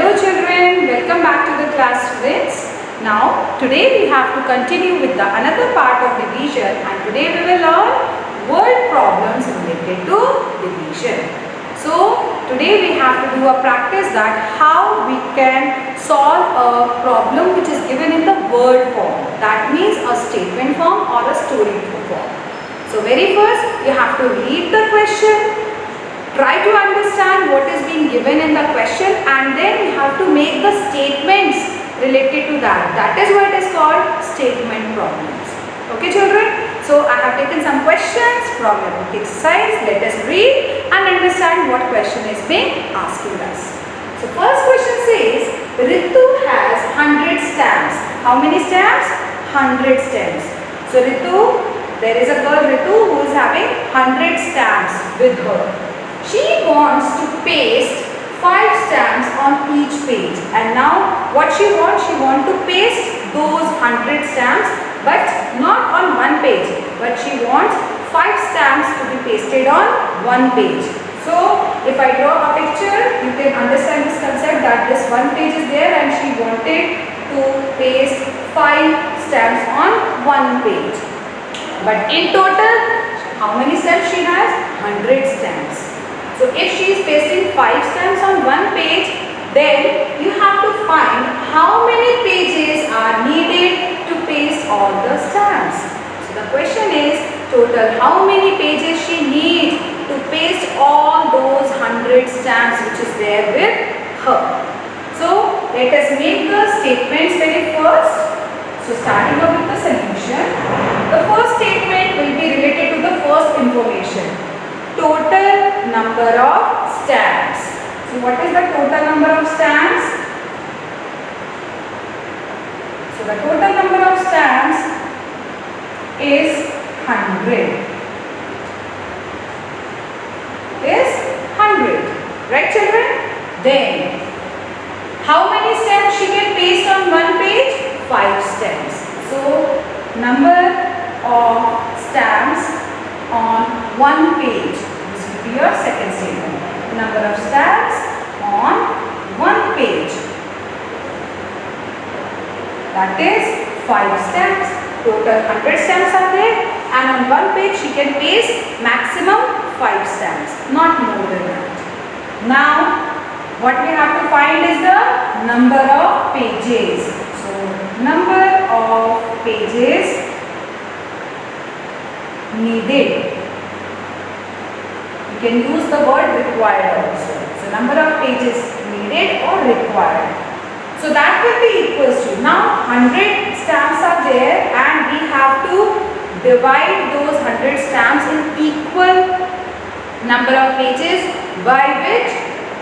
Hello children, welcome back to the class students. Now today we have to continue with the another part of division, and today we will learn word problems related to division. So today we have to do a practice that how we can solve a problem which is given in the word form. That means a statement form or a story form. So very first you have to read the question. Try to understand what is being given in the question, and then you have to make the statements related to that. That is what is called statement problems. Okay children? So I have taken some questions from your book exercise. Let us read and understand what question is being asking us. So first question says, Ritu has 100 stamps. How many stamps? 100 stamps. So Ritu, there is a girl Ritu who is having 100 stamps with her. She wants to paste 5 stamps on each page, and now what she wants to paste those 100 stamps, but not on one page, but she wants 5 stamps to be pasted on one page. So if I draw a picture, you can understand this concept that this one page is there and she wanted to paste 5 stamps on one page. But in total, how many stamps she has? 100 stamps. So if she is pasting 5 stamps on one page, then you have to find how many pages are needed to paste all the stamps. So the question is, total how many pages she needs to paste all those 100 stamps which is there with her. So let us make the statements very first. So starting off with the solution, the first statement will be related to the first information. Total number of stamps. So what is the total number of stamps? So the total number of stamps is 100. Right children? Then how many stamps she can paste on one page? 5 stamps. So number of stamps on one page. This will be your second statement. Number of stamps on one page. That is 5 stamps. Total 100 stamps are there, and on one page she can paste maximum 5 stamps, not more than that. Now what we have to find is the number of pages. So number of pages needed. You can use the word required also. So number of pages needed or required. So that will be equals to, now 100 stamps are there and we have to divide those 100 stamps in equal number of pages, by which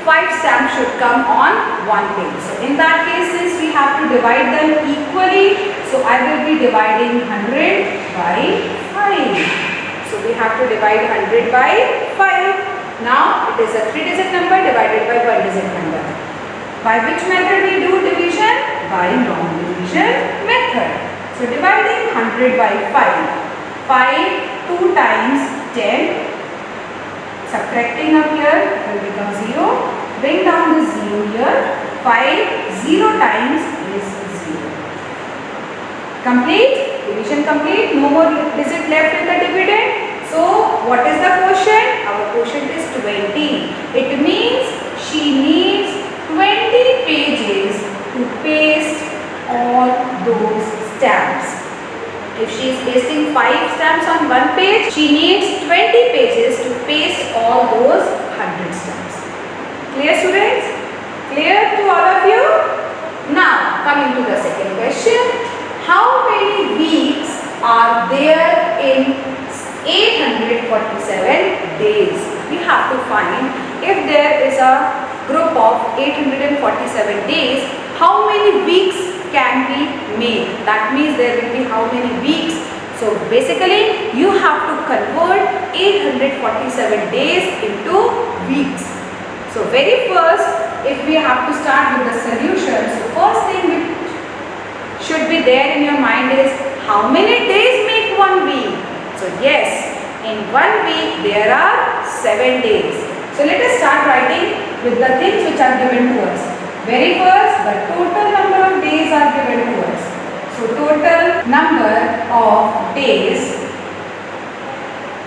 5 stamps should come on one page. So in that case, since we have to divide them equally, so I will be dividing 100 by 5. So we have to divide 100 by 5. Now it is a 3-digit number divided by 1-digit number. By which method we do division? By non-division method. So dividing 100 by 5. 5 2 times 10. Subtracting up here, it will become 0. Bring down the 0 here. 5 0 times is 0. Complete? Division complete. No more digit left in the dividend. So what is the quotient? Our quotient is 20. It means she needs 20 pages to paste all those stamps. If she is pasting 5 stamps on one page, she needs 20 pages to paste all those 100 stamps. Clear students? Clear to all of you? Now coming to the second question. How many weeks are there in 847 days? We have to find, if there is a group of 847 days, how many weeks can we make? That means there will be how many weeks. So basically you have to convert 847 days into weeks. So very first, if we have to start with the solution, so first thing which should be there in your mind is, how many days make 1 week? So yes, in 1 week there are 7 days. So let us start writing with the things which are given to us. Very first, the total number of days are given to us. So total number of days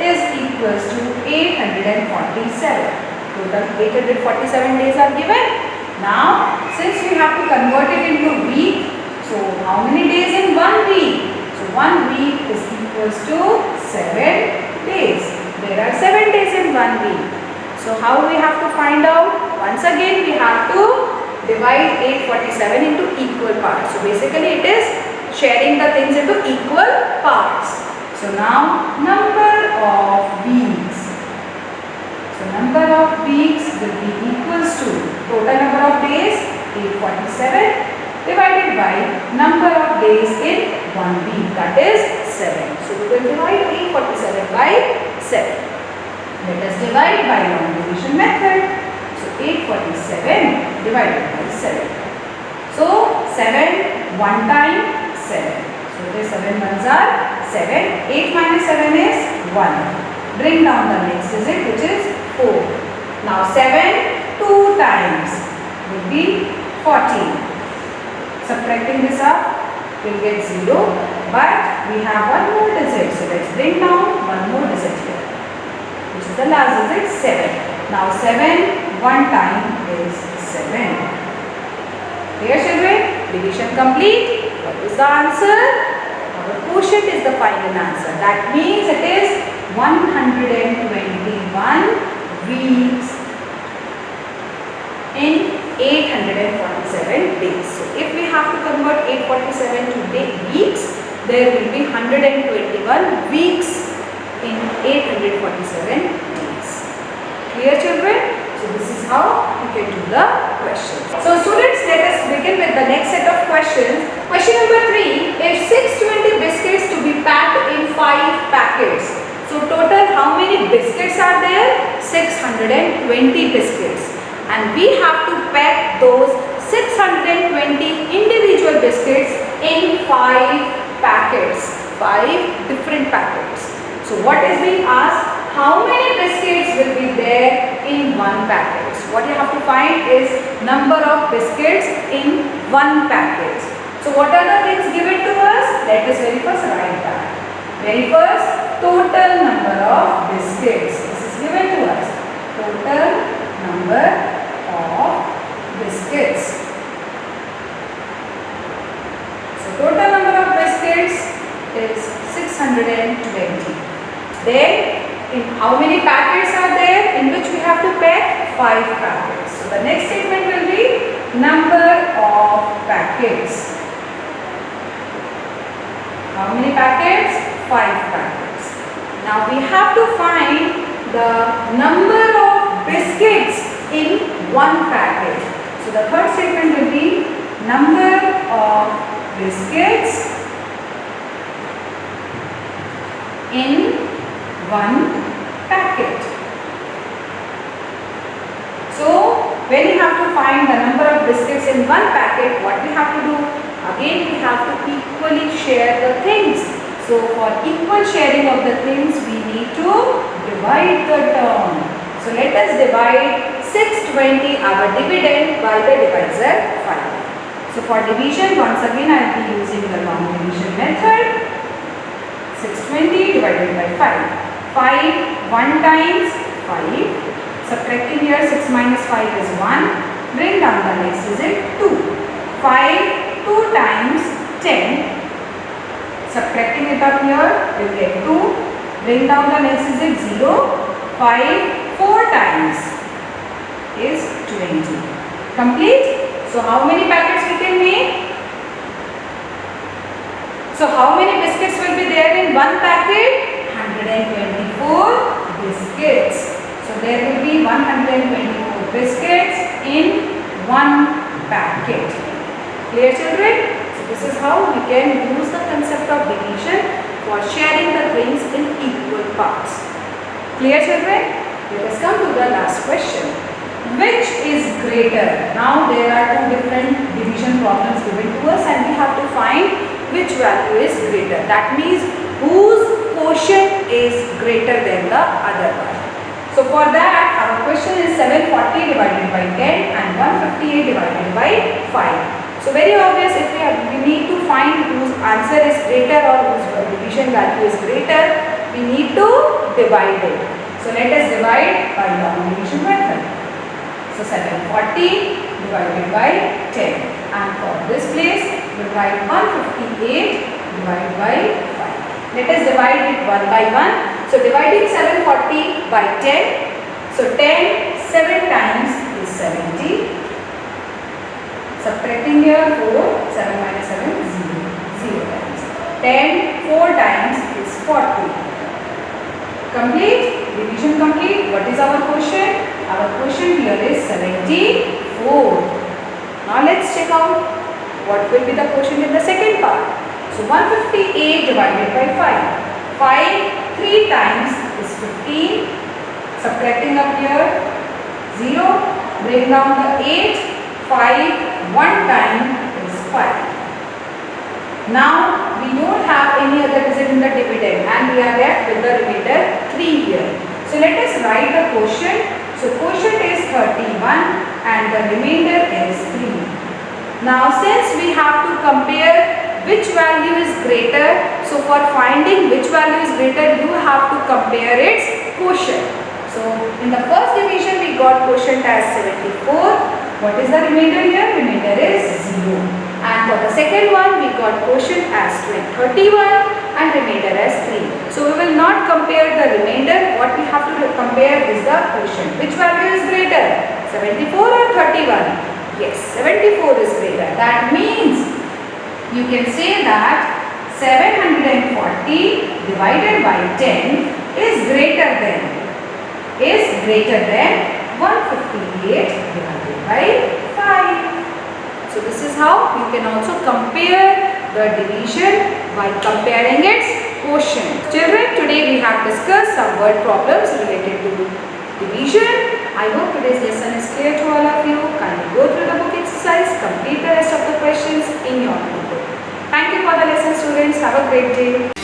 is equals to 847. Total 847 days are given. Now, since we have to convert it into week, so how many days in 1 week? So 1 week is equals to 7 days. There are 7 days in 1 week. So how we have to find out? Once again, we have to divide 847 into equal parts. So basically it is sharing the things into equal parts. So now number of weeks. So number of weeks will be equals to total number of days 847 divided by number of days in 1 week, that is 7. So we will divide 847 by 7. Let us divide by long division method. So 847 divided by 7. So 7 one time 7. So the 7 ones are 7. 8 minus 7 is 1. Bring down the next digit, which is 4. Now 7 2 times will be 14. Subtracting this up, we will get 0. But we have one more digit. So let's bring down one more digit here, which is the last digit 7. Now 7 one time is 7. Clear, children? Division complete. What is the answer? Our quotient is the final answer. That means it is 121 weeks in 847 days. So if we have to convert 847 to weeks, there will be 121 weeks in 847 days. Clear, children? So this is how you can do the question. So students, let us begin with the next set of questions. Question number 3. If 620 biscuits to be packed in 5 packets. So total how many biscuits are there? 620 biscuits. And we have to pack those 620 individual biscuits in 5 packets. 5 different packets. So what is being asked? How many biscuits will be there in 1 packet? So what you have to find is number of biscuits in 1 packet. So what are the things given to us? Let us very first write that. Very first, total number of biscuits. This is given to us. Total number of biscuits. So total number of biscuits is 620. Then in how many packets are there in which we have to pack? 5 packets. So the next statement will be number of packets. How many packets? 5 packets. Now we have to find the number of biscuits in 1 packet. So the third statement will be number of biscuits in 1 packet. So when you have to find the number of biscuits in 1 packet, what we have to do? Again, we have to equally share the things. So for equal sharing of the things, we need to divide the term. So let us divide 620, our dividend, by the divisor 5. So for division, once again I will be using the long division method. 620 divided by 5. 5 1 times 5. Subtracting here, 6 minus 5 is 1. Bring down the next digit 2. 5 2 times 10. Subtracting it up here, we will get 2. Bring down the next digit 0. 5 4 times is 20. Complete? So how many packets we can make? So how many biscuits will be there in 1 packet? 124 biscuits. So there will be 124 biscuits in 1 packet. Clear, children? So this is how we can use the concept of division for sharing the things in equal parts. Clear, children? Let us come to the last question. Which is greater? Now there are 2 different division problems given to us and we have to find which value is greater. That means whose quotient is greater than the other one. So for that, our question is 740 divided by 10 and 158 divided by 5. So very obvious, if we need to find whose answer is greater or whose division value is greater, we need to divide it. So let us divide by long division method. So 740 divided by 10, and for this place we will write 158 divided by 5. Let us divide it one by one. So dividing 740 by 10, so 10 7 times is 70. Subtracting here 4, 7 minus 7 is 0 times. 10 4 times is 40. Complete? Division complete. What is our quotient? Our quotient here is 74. Now let's check out what will be the quotient in the second part. So 158 divided by 5. 5 3 times is 15. Subtracting up here 0. Bring down the 8. 5 one time is 5. Now we don't have any other digit in the dividend and we are left with the remainder 3 here. So let us write the quotient. So quotient is 31 and the remainder is 3. Now since we have to compare which value is greater, so for finding which value is greater you have to compare its quotient. So in the first division we got quotient as 74. What is the remainder here? Remainder is 0. And for the second one, we got quotient as 31 and remainder as 3. So we will not compare the remainder. What we have to compare is the quotient. Which value is greater? 74 or 31? Yes, 74 is greater. That means you can say that 740 divided by 10 is greater than 158 divided by 5. So this is how you can also compare the division by comparing its quotient. Children, today we have discussed some word problems related to division. I hope today's lesson is clear to all of you. Kindly go through the book exercise, complete the rest of the questions in your notebook. Thank you for the lesson, students. Have a great day.